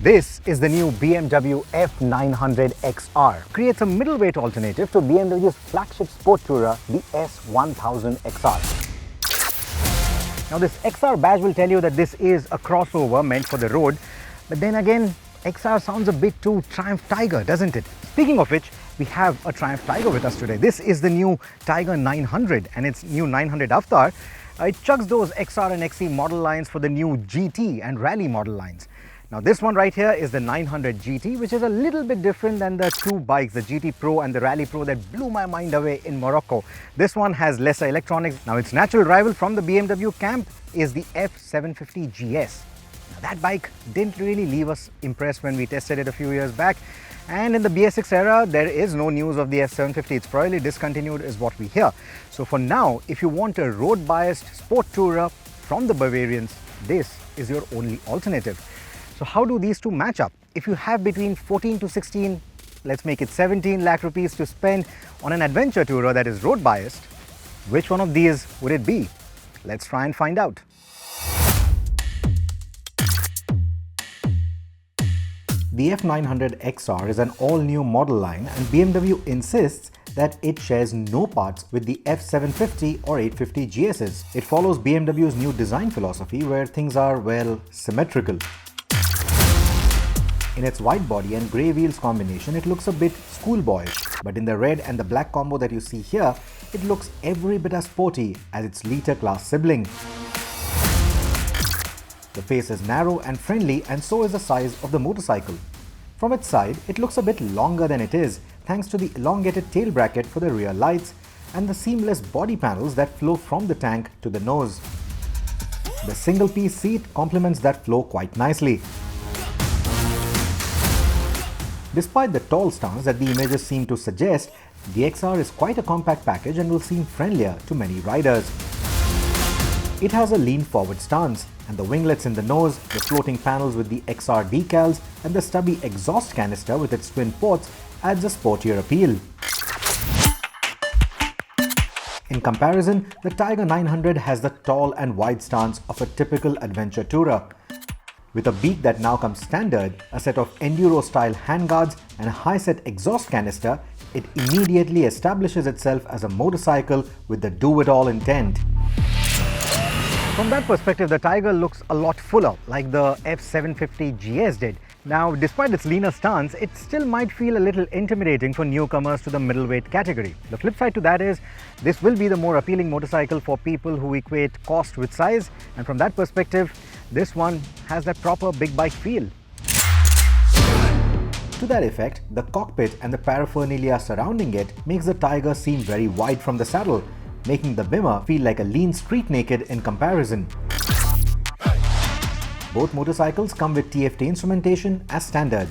This is the new BMW F900 XR. Creates a middleweight alternative to BMW's flagship sport tourer, the S1000 XR. Now this XR badge will tell you that this is a crossover meant for the road, but then again, XR sounds a bit too Triumph Tiger, doesn't it? Speaking of which, we have a Triumph Tiger with us today. This is the new Tiger 900 and its new 900 Avatar. It chucks those XR and XE model lines for the new GT and Rally model lines. Now this one right here is the 900 GT, which is a little bit different than the two bikes, the GT Pro and the Rally Pro, that blew my mind away in Morocco. This one has lesser electronics. Now its natural rival from the BMW camp is the F750 GS. Now that bike didn't really leave us impressed when we tested it a few years back. And in the BS6 era, there is no news of the F750. It's probably discontinued is what we hear. So for now, if you want a road-biased sport tourer from the Bavarians, this is your only alternative. So how do these two match up? If you have between 14 to 16, let's make it 17 lakh rupees to spend on an adventure tourer that is road biased, which one of these would it be? Let's try and find out. The F900 XR is an all-new model line, and BMW insists that it shares no parts with the F750 or 850 GSs. It follows BMW's new design philosophy where things are, well, symmetrical. In its white body and grey wheels combination, it looks a bit schoolboyish, but in the red and the black combo that you see here, it looks every bit as sporty as its liter class sibling. The face is narrow and friendly, and so is the size of the motorcycle. From its side, it looks a bit longer than it is, thanks to the elongated tail bracket for the rear lights and the seamless body panels that flow from the tank to the nose. The single-piece seat complements that flow quite nicely. Despite the tall stance that the images seem to suggest, the XR is quite a compact package and will seem friendlier to many riders. It has a lean forward stance, and the winglets in the nose, the floating panels with the XR decals, and the stubby exhaust canister with its twin ports adds a sportier appeal. In comparison, the Tiger 900 has the tall and wide stance of a typical adventure tourer. With a beak that now comes standard, a set of enduro-style handguards, and a high-set exhaust canister, it immediately establishes itself as a motorcycle with the do-it-all intent. From that perspective, the Tiger looks a lot fuller, like the F750 GS did. Now, despite its leaner stance, it still might feel a little intimidating for newcomers to the middleweight category. The flip side to that is, this will be the more appealing motorcycle for people who equate cost with size, and from that perspective, this one has that proper big bike feel. To that effect, the cockpit and the paraphernalia surrounding it makes the Tiger seem very wide from the saddle, making the Bimmer feel like a lean street naked in comparison. Both motorcycles come with TFT instrumentation as standard.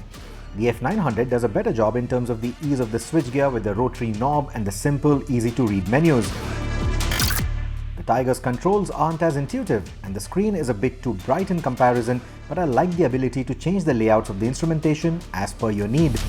The F900 does a better job in terms of the ease of the switchgear with the rotary knob and the simple, easy-to-read menus. The Tiger's controls aren't as intuitive, and the screen is a bit too bright in comparison, but I like the ability to change the layouts of the instrumentation as per your need.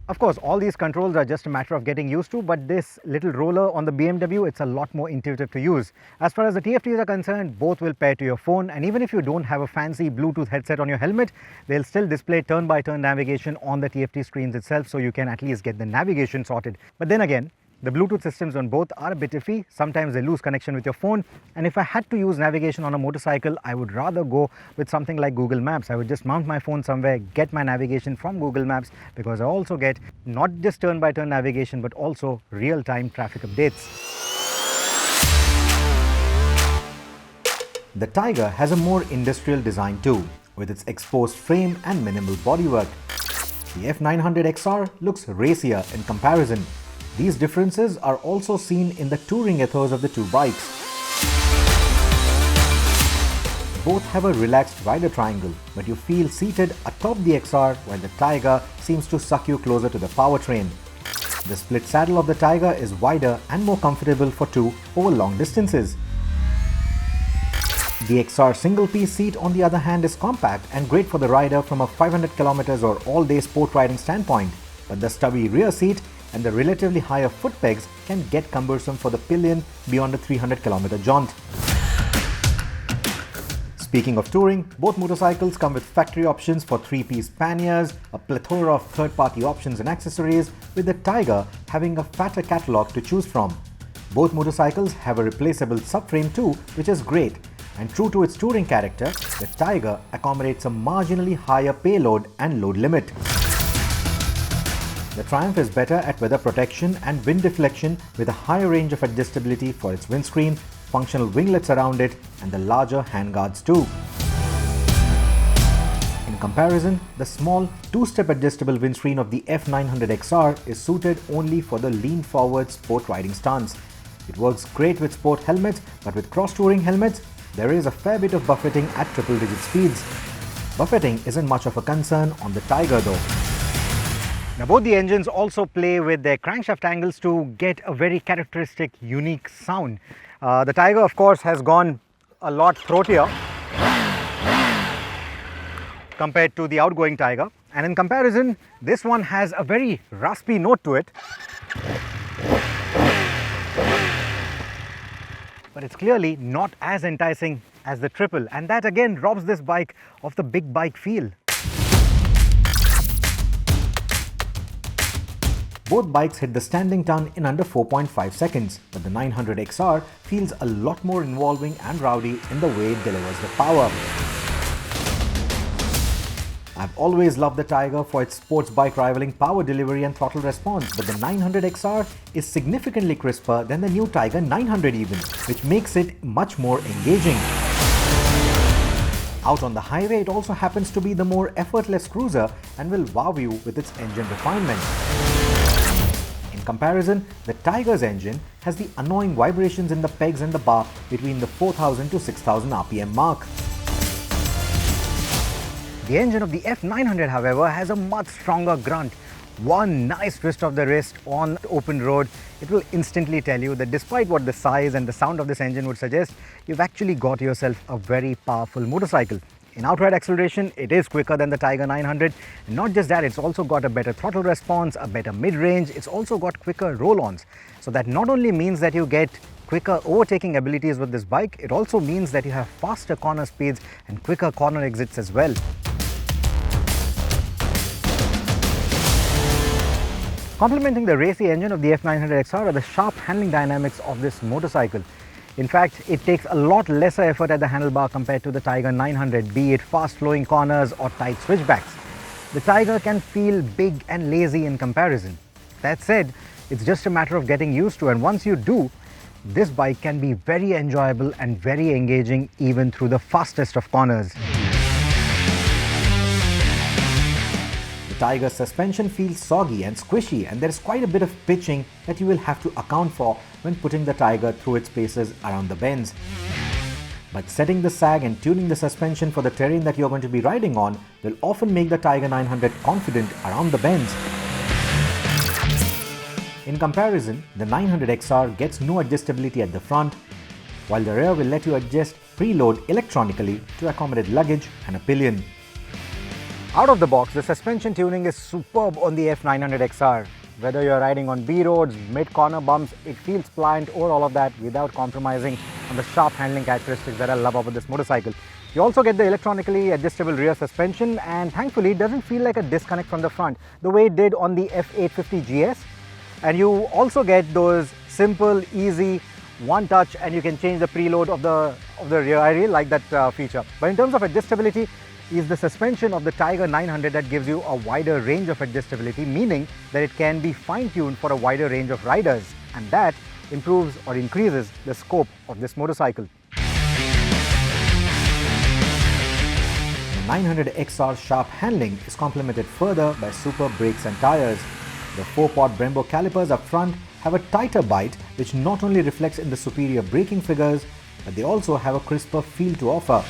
Of course, all these controls are just a matter of getting used to, but this little roller on the BMW, it's a lot more intuitive to use. As far as the TFTs are concerned, both will pair to your phone, and even if you don't have a fancy Bluetooth headset on your helmet, they'll still display turn-by-turn navigation on the TFT screens itself, so you can at least get the navigation sorted. But then again, the Bluetooth systems on both are a bit iffy. Sometimes they lose connection with your phone, and if I had to use navigation on a motorcycle, I would rather go with something like Google Maps. I would just mount my phone somewhere, get my navigation from Google Maps, because I also get not just turn-by-turn navigation but also real-time traffic updates. The Tiger has a more industrial design too, with its exposed frame and minimal bodywork. The F900 XR looks racier in comparison. These differences are also seen in the touring ethos of the two bikes. Both have a relaxed rider triangle, but you feel seated atop the XR while the Tiger seems to suck you closer to the powertrain. The split saddle of the Tiger is wider and more comfortable for two over long distances. The XR single-piece seat on the other hand is compact and great for the rider from a 500 km or all-day sport riding standpoint, but the stubby rear seat and the relatively higher foot pegs can get cumbersome for the pillion beyond a 300 km jaunt. Speaking of touring, both motorcycles come with factory options for 3-piece panniers, a plethora of third-party options and accessories, with the Tiger having a fatter catalogue to choose from. Both motorcycles have a replaceable subframe too, which is great. And true to its touring character, the Tiger accommodates a marginally higher payload and load limit. The Triumph is better at weather protection and wind deflection with a higher range of adjustability for its windscreen, functional winglets around it, and the larger handguards too. In comparison, the small 2-step adjustable windscreen of the F900XR is suited only for the lean-forward sport riding stance. It works great with sport helmets, but with cross-touring helmets, there is a fair bit of buffeting at triple-digit speeds. Buffeting isn't much of a concern on the Tiger though. Now both the engines also play with their crankshaft angles to get a very characteristic, unique sound. The Tiger, of course, has gone a lot throatier compared to the outgoing Tiger, and in comparison, this one has a very raspy note to it. But it's clearly not as enticing as the triple, and that again robs this bike of the big bike feel. Both bikes hit the standing ton in under 4.5 seconds, but the 900XR feels a lot more involving and rowdy in the way it delivers the power. I've always loved the Tiger for its sports bike rivaling power delivery and throttle response, but the 900XR is significantly crisper than the new Tiger 900 even, which makes it much more engaging. Out on the highway, it also happens to be the more effortless cruiser and will wow you with its engine refinement. In comparison, the Tiger's engine has the annoying vibrations in the pegs and the bar between the 4000 to 6000 RPM mark. The engine of the F900, however, has a much stronger grunt. One nice twist of the wrist on the open road, it will instantly tell you that despite what the size and the sound of this engine would suggest, you've actually got yourself a very powerful motorcycle. In outright acceleration, it is quicker than the Tiger 900, and not just that, it's also got a better throttle response, a better mid-range, it's also got quicker roll-ons. So that not only means that you get quicker overtaking abilities with this bike, it also means that you have faster corner speeds and quicker corner exits as well. Complementing the racy engine of the F900XR are the sharp handling dynamics of this motorcycle. In fact, it takes a lot lesser effort at the handlebar compared to the Tiger 900, be it fast-flowing corners or tight switchbacks. The Tiger can feel big and lazy in comparison. That said, it's just a matter of getting used to, and once you do, this bike can be very enjoyable and very engaging even through the fastest of corners. Tiger's suspension feels soggy and squishy, and there's quite a bit of pitching that you will have to account for when putting the Tiger through its paces around the bends. But setting the sag and tuning the suspension for the terrain that you're going to be riding on will often make the Tiger 900 confident around the bends. In comparison, the 900XR gets no adjustability at the front, while the rear will let you adjust preload electronically to accommodate luggage and a pillion. Out of the box, the suspension tuning is superb on the F900XR. Whether you're riding on B roads, mid-corner bumps, it feels pliant over all of that without compromising on the sharp handling characteristics that I love about this motorcycle. You also get the electronically adjustable rear suspension, and thankfully it doesn't feel like a disconnect from the front the way it did on the F850 GS. And you also get those simple, easy, one touch and you can change the preload of the rear. I really like that feature. But in terms of adjustability, is the suspension of the Tiger 900 that gives you a wider range of adjustability, meaning that it can be fine-tuned for a wider range of riders, and that improves or increases the scope of this motorcycle. The 900XR's sharp handling is complemented further by superb brakes and tires. The 4-pot Brembo calipers up front have a tighter bite, which not only reflects in the superior braking figures, but they also have a crisper feel to offer.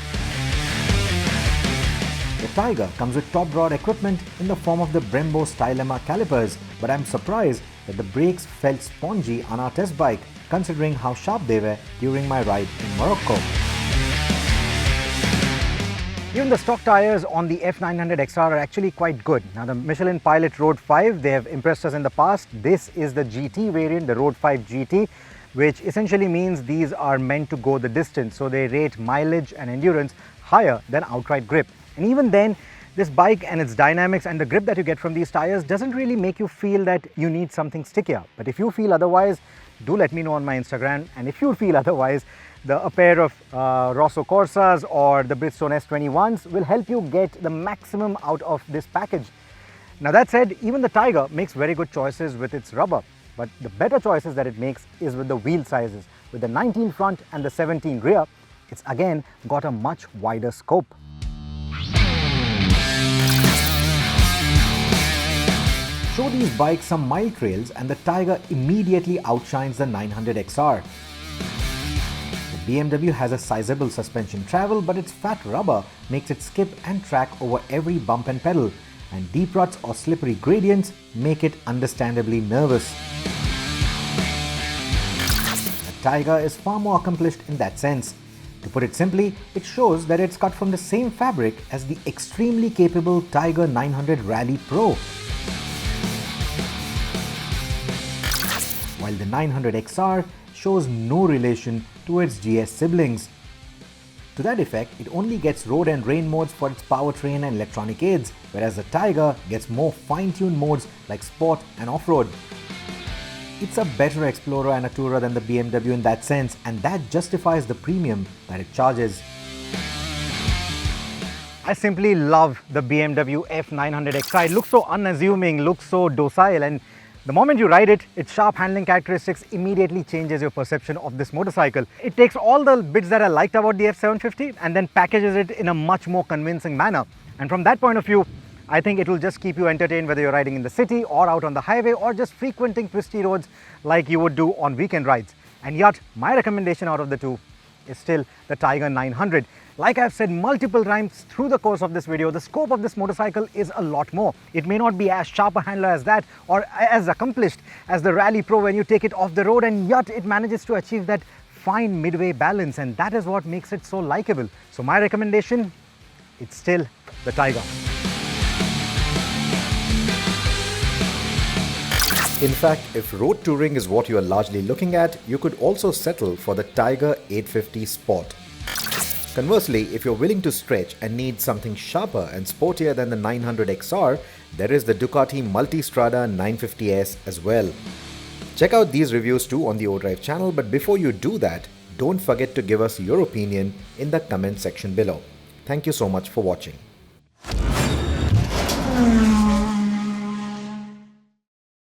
The Tiger comes with top rod equipment in the form of the Brembo Stylema calipers, but I'm surprised that the brakes felt spongy on our test bike, considering how sharp they were during my ride in Morocco. Even the stock tires on the F900XR are actually quite good. Now the Michelin Pilot Road 5, they have impressed us in the past. This is the GT variant, the Road 5 GT, which essentially means these are meant to go the distance. So they rate mileage and endurance higher than outright grip. And even then, this bike and its dynamics and the grip that you get from these tires doesn't really make you feel that you need something stickier. But if you feel otherwise, do let me know on my Instagram. And if you feel otherwise, a pair of Rosso Corsas or the Bridgestone S21s will help you get the maximum out of this package. Now that said, even the Tiger makes very good choices with its rubber, but the better choices that it makes is with the wheel sizes. With the 19 front and the 17 rear, it's again got a much wider scope. Show these bikes some mild trails and the Tiger immediately outshines the 900XR. The BMW has a sizable suspension travel, but its fat rubber makes it skip and track over every bump and pedal, and deep ruts or slippery gradients make it understandably nervous. The Tiger is far more accomplished in that sense. To put it simply, it shows that it's cut from the same fabric as the extremely capable Tiger 900 Rally Pro. While the 900XR shows no relation to its GS siblings. To that effect, it only gets road and rain modes for its powertrain and electronic aids, whereas the Tiger gets more fine-tuned modes like sport and off-road. It's a better explorer and a tourer than the BMW in that sense, and that justifies the premium that it charges. I simply love the BMW F900XR. It looks so unassuming, looks so docile, and the moment you ride it, its sharp handling characteristics immediately changes your perception of this motorcycle. It takes all the bits that I liked about the F750 and then packages it in a much more convincing manner. And from that point of view, I think it will just keep you entertained whether you're riding in the city or out on the highway or just frequenting twisty roads like you would do on weekend rides. And yet, my recommendation out of the two is still the Tiger 900. Like I've said multiple times through the course of this video, the scope of this motorcycle is a lot more. It may not be as sharp a handler as that or as accomplished as the Rally Pro when you take it off the road, and yet it manages to achieve that fine midway balance, and that is what makes it so likable. So my recommendation, it's still the Tiger. In fact, if road touring is what you are largely looking at, you could also settle for the Tiger 850 Sport. Conversely, if you're willing to stretch and need something sharper and sportier than the 900XR, there is the Ducati Multistrada 950S as well. Check out these reviews too on the OVERDRIVE channel, but before you do that, don't forget to give us your opinion in the comment section below. Thank you so much for watching.